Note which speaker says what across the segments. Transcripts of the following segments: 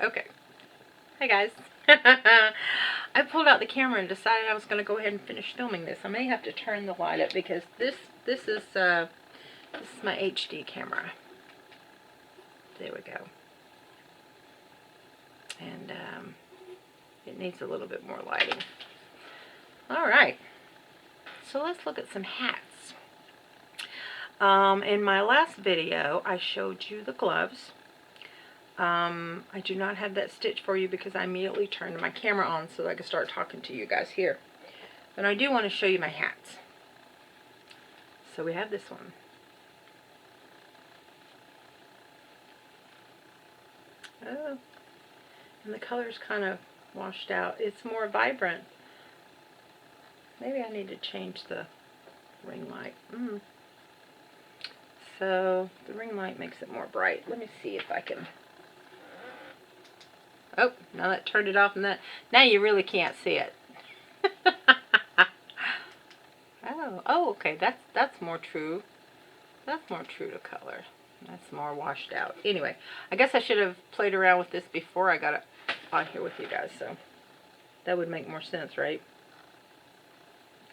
Speaker 1: Okay. Hi guys. I pulled out the camera and decided I was going to go ahead and finish filming this. I may have to turn the light up because this is my HD camera. There we go. And it needs a little bit more lighting. All right. So let's look at some hats. In my last video, I showed you the gloves. I do not have that stitch for you because I immediately turned my camera on so that I could start talking to you guys here. But I do want to show you my hats. So we have this one. Oh, and the color's kind of washed out. It's more vibrant. Maybe I need to change the ring light. So the ring light makes it more bright. Let me see if I can. Oh, now that turned it off, and that now you really can't see it. oh, okay. That's more true. That's more true to color. That's more washed out. Anyway, I guess I should have played around with this before I got it on here with you guys. So that would make more sense, right?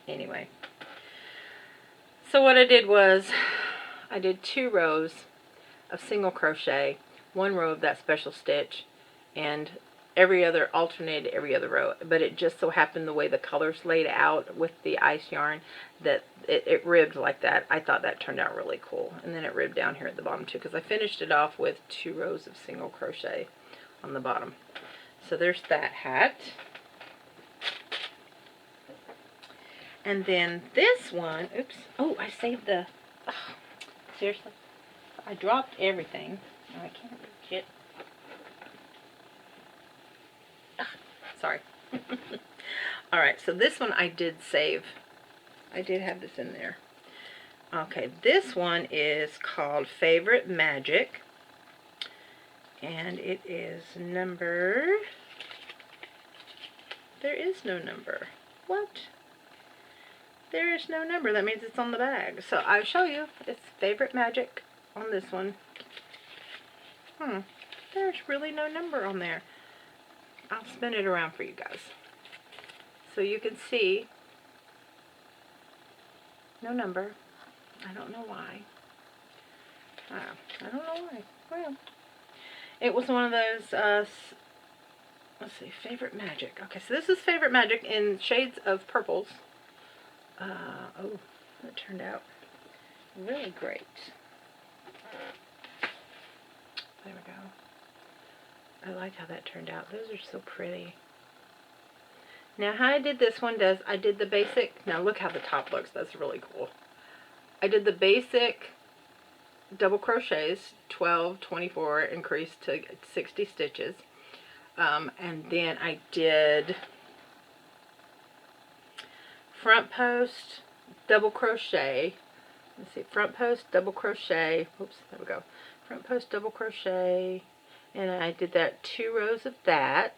Speaker 1: Anyway, so what I did was I did 2 rows of single crochet, 1 row of that special stitch, and alternated every other row. But it just so happened the way the colors laid out with the ice yarn that it ribbed like that. I thought that turned out really cool. And then it ribbed down here at the bottom too, because I finished it off with 2 rows of single crochet on the bottom. So there's that hat. And then this one, oops, oh, I saved the, seriously, I dropped everything. Now I can't reach it. Sorry. Alright, so this one I did save. I did have this in there. Okay, this one is called Favorite Magic. And it is number... There is no number. What? There is no number. That means it's on the bag. So I'll show you. It's Favorite Magic on this one. There's really no number on there. I'll spin it around for you guys so you can see. No number. I don't know why. I don't know why. Well, it was one of those, let's see, Favorite Magic. Okay, so this is Favorite Magic in shades of purples. Oh, that turned out really great. There we go. I like how that turned out. Those are so pretty. Now how I did this one I did the basic, now look how the top looks. That's really cool. I did the basic double crochets, 12, 24, increased to 60 stitches. And then I did front post, double crochet. Let's see, front post, double crochet. Oops, there we go. Front post, double crochet. And I did that 2 rows of that.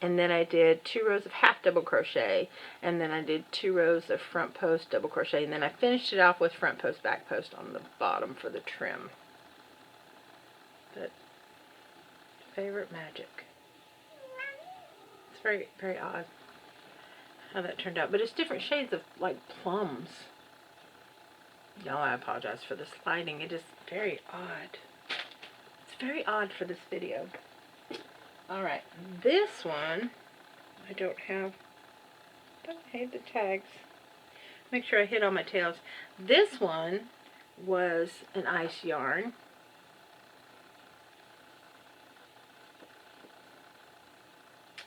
Speaker 1: And then I did 2 rows of half double crochet. And then I did 2 rows of front post, double crochet. And then I finished it off with front post, back post on the bottom for the trim. But Favorite Magic. It's very, very odd how that turned out. But it's different shades of, like, plums. Y'all, I apologize for this lighting. It is very odd. It's very odd for this video. Alright, this one, I don't have the tags. Make sure I hit all my tails. This one was an ice yarn.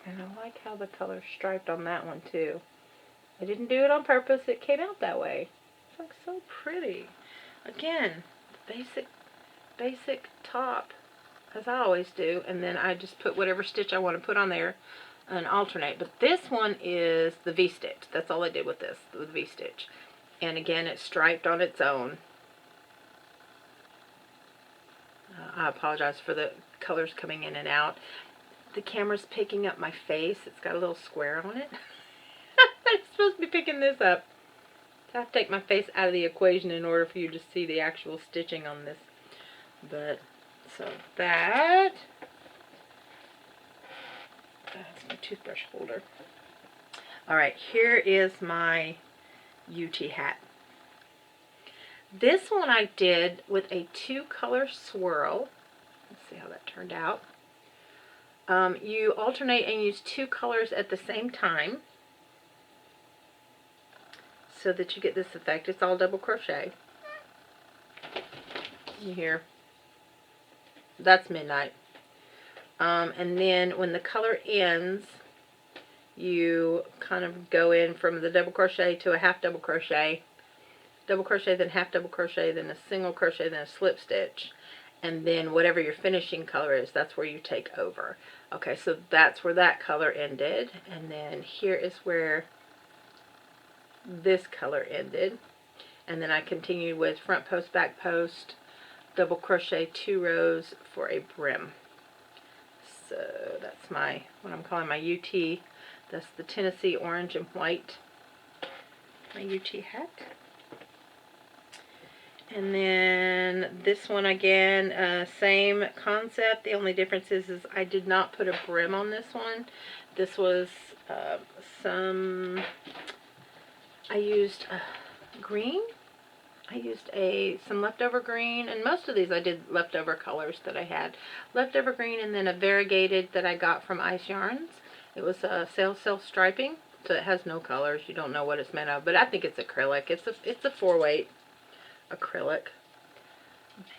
Speaker 1: And I like how the color striped on that one too. I didn't do it on purpose. It came out that way. It's like so pretty. Again, basic top, as I always do, and then I just put whatever stitch I want to put on there and alternate. But this one is the V-stitch. That's all I did with this, with the V-stitch. And again, it's striped on its own. I apologize for the colors coming in and out. The camera's picking up my face. It's got a little square on it. I'm supposed to be picking this up. I have to take my face out of the equation in order for you to see the actual stitching on this. But, so that. toothbrush holder. Alright, here is my UT hat. This one I did with a 2-color swirl. Let's see how that turned out. You alternate and use 2 colors at the same time so that you get this effect. It's all double crochet. You hear? That's midnight. And then when the color ends, you kind of go in from the double crochet to a half double crochet, then half double crochet, then a single crochet, then a slip stitch, and then whatever your finishing color is, that's where you take over. Okay, so that's where that color ended, and then here is where this color ended, and then I continued with front post, back post, double crochet 2 rows for a brim. So that's my, what I'm calling my UT. That's the Tennessee orange and white, my UT hat. And then this one again, same concept. The only difference is I did not put a brim on this one. This was I used green. I used some leftover green, and most of these I did leftover colors that I had. Leftover green, and then a variegated that I got from Ice Yarns. It was a self striping, so it has no colors. You don't know what it's made of, but I think it's acrylic. It's a 4-weight acrylic.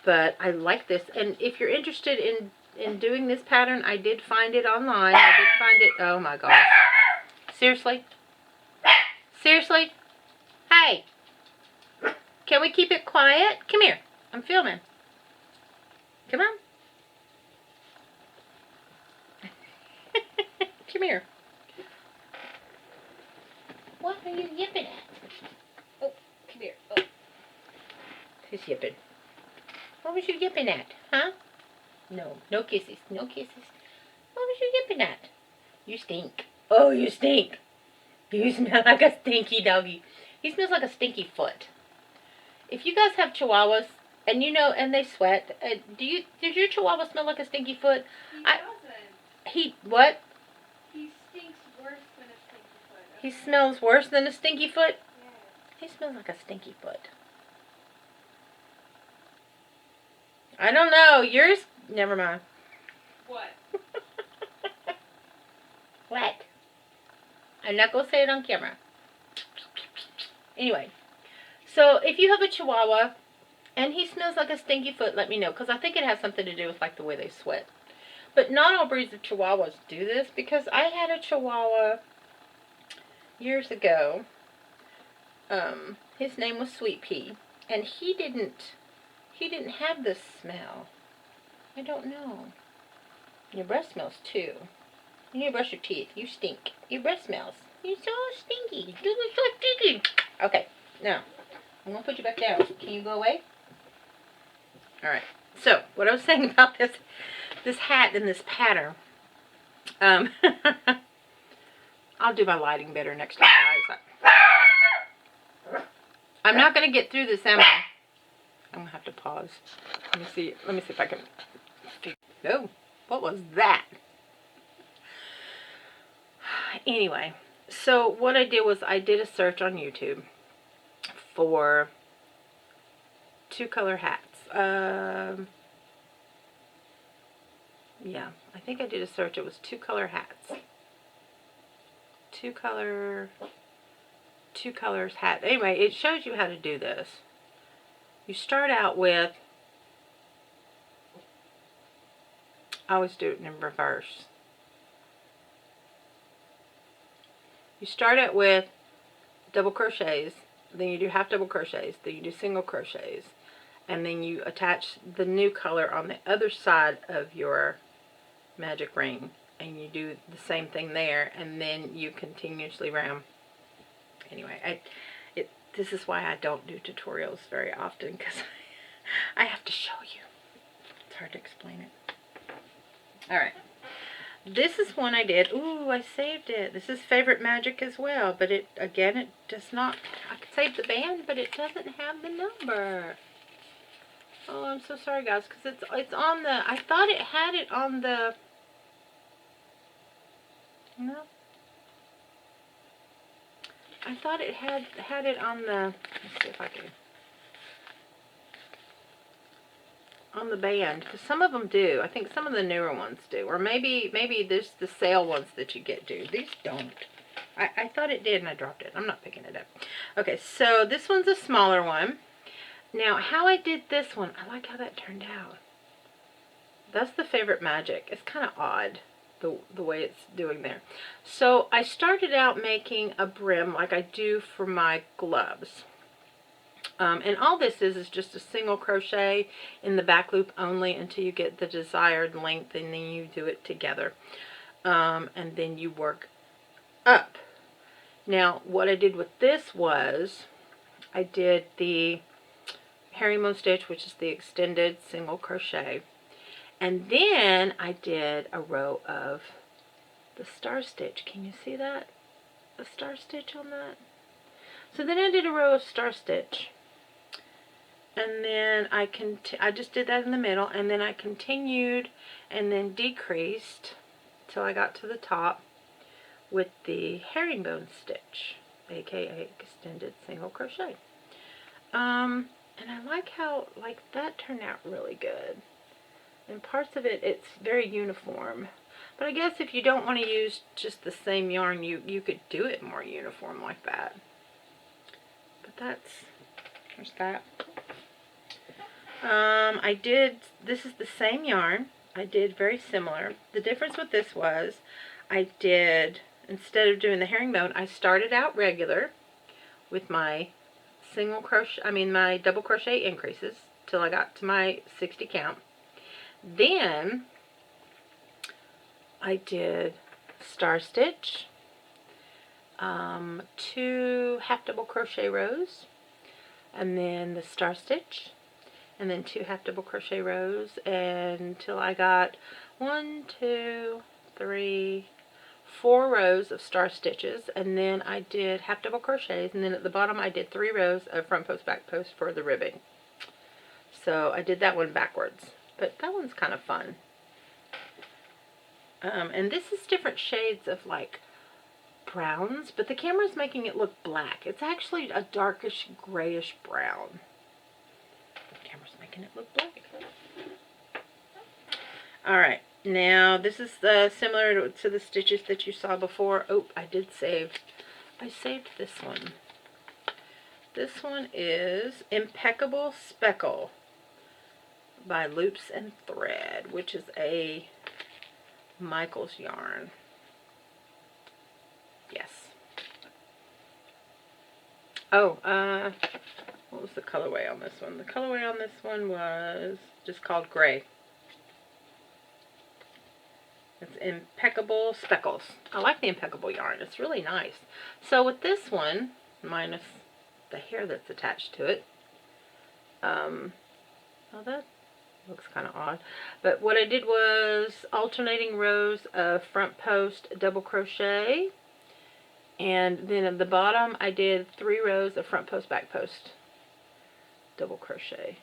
Speaker 1: But I like this, and if you're interested in doing this pattern, I did find it online. I did find it. Oh my gosh! Seriously? Seriously? Hey! Can we keep it quiet? Come here. I'm filming. Come on. Come here. What are you yipping at? Oh, come here. Oh. He's yipping. What was you yipping at? Huh? No. No kisses. No kisses. What was you yipping at? You stink. Oh, you stink. You smell like a stinky doggy. He smells like a stinky foot. If you guys have chihuahuas, and you know, and they sweat, does your chihuahua smell like a stinky foot?
Speaker 2: He doesn't.
Speaker 1: What?
Speaker 2: He stinks worse than a stinky foot.
Speaker 1: He smells worse than a stinky foot?
Speaker 2: Yes.
Speaker 1: He smells like a stinky foot. I don't know. Yours? Never mind.
Speaker 2: What?
Speaker 1: What? I'm not going to say it on camera. Anyway. So, if you have a chihuahua, and he smells like a stinky foot, let me know. Because I think it has something to do with, like, the way they sweat. But not all breeds of chihuahuas do this. Because I had a chihuahua years ago. His name was Sweet Pea. And he didn't have this smell. I don't know. Your breath smells, too. You need to brush your teeth. You stink. Your breath smells. You're so stinky. You're so stinky. Okay, now. I'm going to put you back down. Can you go away? Alright. So, what I was saying about this hat and this pattern. I'll do my lighting better next time, guys. I'm not going to get through this, am I? I'm going to have to pause. Let me see if I can... Oh, what was that? Anyway, so what I did was I did a search on YouTube for 2-color hats. Yeah, I think I did a search. It was 2-color hats. 2 colors hat. Anyway, it shows you how to do this. You start out with, I always do it in reverse. You start out with double crochets, then you do half double crochets, then you do single crochets, and then you attach the new color on the other side of your magic ring, and you do the same thing there, and then you continuously round. Anyway, this is why I don't do tutorials very often, because I have to show you. It's hard to explain it. Alright. This is one I did. Ooh, I saved it. This is Favorite Magic as well, but it does not, I could save the band, but it doesn't have the number. Oh, I'm so sorry, guys, because it's on the, I thought it had it on the, No. I thought it had it on the, let's see if I can, on the band, because some of them do. I think some of the newer ones do, or maybe there's the sale ones that you get do. These don't. I thought it did and I dropped it. I'm not picking it up. Okay, so this one's a smaller one. Now, how I did this one, I like how that turned out. That's the Favorite Magic. It's kind of odd, the way it's doing there. So I started out making a brim like I do for my gloves. And all this is just a single crochet in the back loop only until you get the desired length, and then you do it together. And then you work up. Now, what I did with this was I did the herringbone stitch, which is the extended single crochet. And then I did a row of the star stitch. Can you see that? A star stitch on that? So then I did a row of star stitch. And then I just did that in the middle, and then I continued and then decreased till I got to the top with the herringbone stitch, aka extended single crochet. And I like how that turned out really good. And parts of it, it's very uniform. But I guess if you don't want to use just the same yarn, you could do it more uniform like that. But there's that. This is the same yarn. I did very similar. The difference with this was, instead of doing the herringbone, I started out regular with my my double crochet increases till I got to my 60 count. Then I did star stitch, 2 half double crochet rows, and then the star stitch, and then 2 half double crochet rows until I got 1, 2, 3, 4 rows of star stitches, and then I did half double crochets, and then at the bottom I did 3 rows of front post back post for the ribbing. So I did that one backwards, but that one's kind of fun. And this is different shades of like browns, but the camera's making it look black. It's actually a darkish grayish brown. The camera's making it look black. Alright, now this is similar to the stitches that you saw before. Oh, I saved this one. This one is Impeccable Speckle by Loops and Thread, which is a Michael's yarn. Yes. Oh, what was the colorway on this one? The colorway on this one was just called Gray. It's Impeccable Speckles. I like the Impeccable yarn. It's really nice. So with this one, minus the hair that's attached to it, well, that looks kind of odd. But what I did was alternating rows of front post double crochet, and then at the bottom I did 3 rows of front post back post double crochet.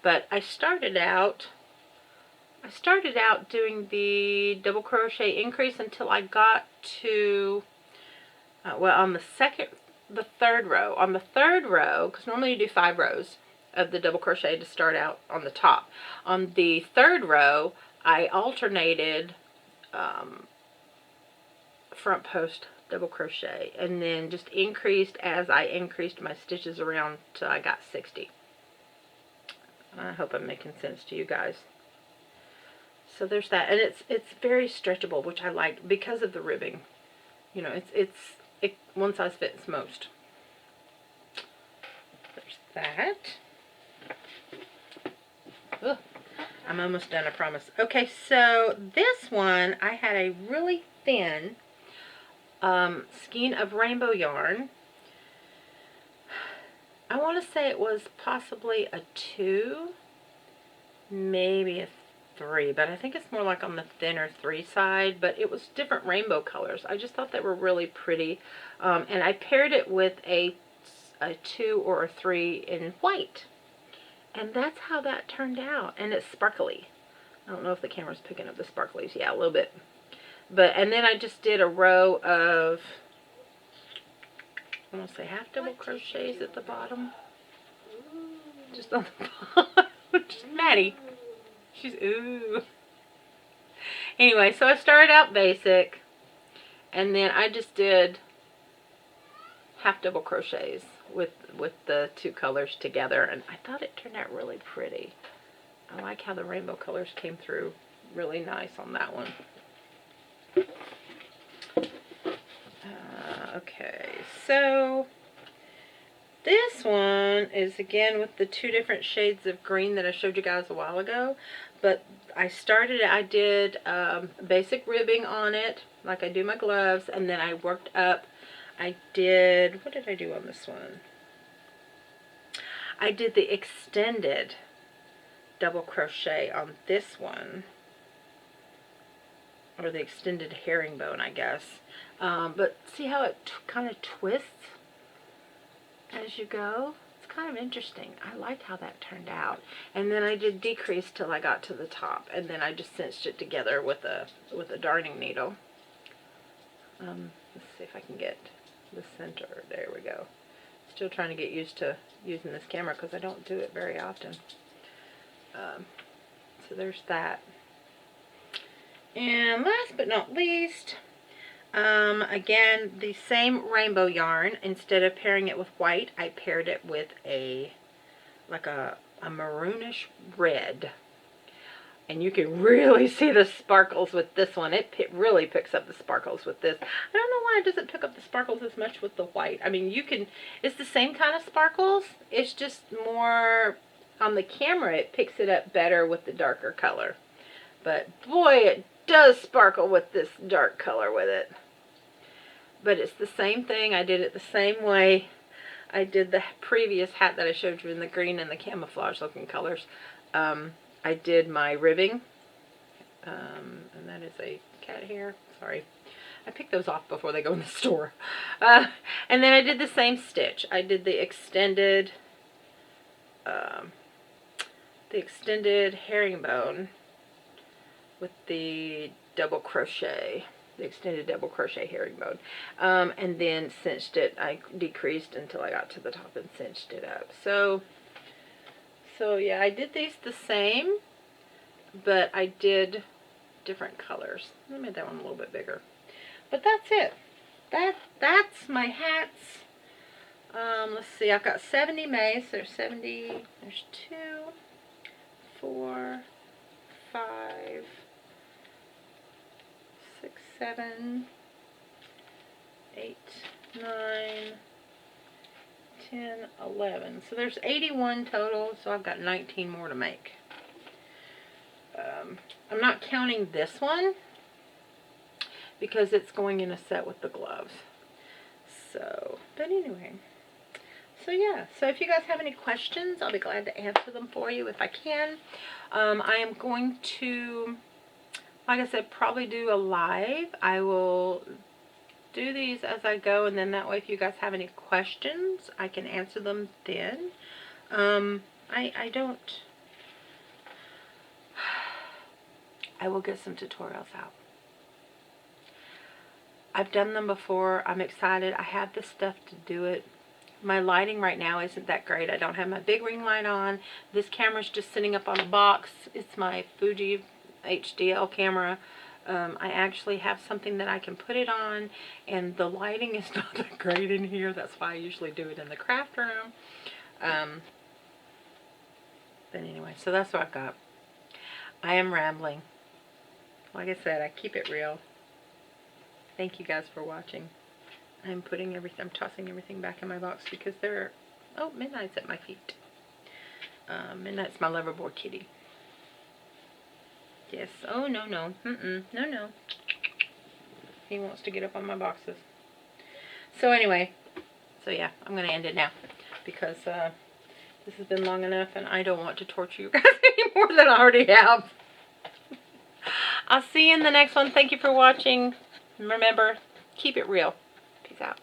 Speaker 1: But I started out doing the double crochet increase until I got to on the third row. On the third row, because normally you do 5 rows of the double crochet to start out on the top. On the third row, I alternated front post double crochet, and then just increased as I increased my stitches around till I got 60. I hope I'm making sense to you guys. So there's that, and it's very stretchable, which I like because of the ribbing. You know, it one size fits most. There's that. Ugh, I'm almost done, I promise. Okay, so this one, I had a really thin skein of rainbow yarn. I want to say it was possibly a 2, maybe a 3, but I think it's more like on the thinner 3 side, but it was different rainbow colors. I just thought they were really pretty, and I paired it with a 2 or a 3 in white. And that's how that turned out. And it's sparkly. I don't know if the camera's picking up the sparklies. Yeah, a little bit. And then I just did a row of, I want to say half double crochets at the bottom. Just on the bottom. Just Maddie. She's ooh. Anyway, so I started out basic, and then I just did half double crochets with the two colors together, and I thought it turned out really pretty. I like how the rainbow colors came through really nice on that one. Okay, so this one is again with the two different shades of green that I showed you guys a while ago, but I did basic ribbing on it like I do my gloves, and then I worked up. What did I do on this one? I did the extended double crochet on this one, or the extended herringbone, I guess. But see how it kind of twists as you go? It's kind of interesting. I like how that turned out. And then I did decrease till I got to the top, and then I just cinched it together with a darning needle. Let's see if I can get the center. There we go. Still trying to get used to using this camera because I don't do it very often. So there's that. And last but not least, again, the same rainbow yarn. Instead of pairing it with white, I paired it with like a maroonish red. And you can really see the sparkles with this one. It really picks up the sparkles with this. I don't know why it doesn't pick up the sparkles as much with the white. I mean, it's the same kind of sparkles. It's just more, on the camera, it picks it up better with the darker color. But boy, it does sparkle with this dark color with it. But it's the same thing. I did it the same way I did the previous hat that I showed you in the green and the camouflage looking colors. I did my ribbing, and that is a cat hair. Sorry, I picked those off before they go in the store. And then I did the same stitch. I did the extended herringbone with the double crochet, the extended double crochet herringbone, and then cinched it. I decreased until I got to the top and cinched it up. So yeah, I did these the same, but I did different colors. I made that one a little bit bigger. But that's it. That's my hats. Let's see, I've got 70 made. So there's 70, there's 2, 4, 5, 6, 7, 8, 9, 10, 11. So there's 81 total, so I've got 19 more to make. I'm not counting this one because it's going in a set with the gloves. So, but anyway. So yeah, so if you guys have any questions, I'll be glad to answer them for you if I can. I am going to, like I said, probably do a live. I will do these as I go, and then that way if you guys have any questions, I can answer them then. I will get some tutorials out. I've done them before. I'm excited. I have the stuff to do it. My lighting right now isn't that great. I don't have my big ring light on. This camera's just sitting up on a box. It's my Fuji HDL camera. I actually have something that I can put it on, and the lighting is not that great in here. That's why I usually do it in the craft room. But anyway, so that's what I've got. I am rambling. Like I said, I keep it real. Thank you guys for watching. I'm tossing everything back in my box because Midnight's at my feet. Midnight's my loverboard kitty. Yes. Oh, no. No. He wants to get up on my boxes. So anyway, yeah, I'm going to end it now because this has been long enough and I don't want to torture you guys any more than I already have. I'll see you in the next one. Thank you for watching. Remember, keep it real. Peace out.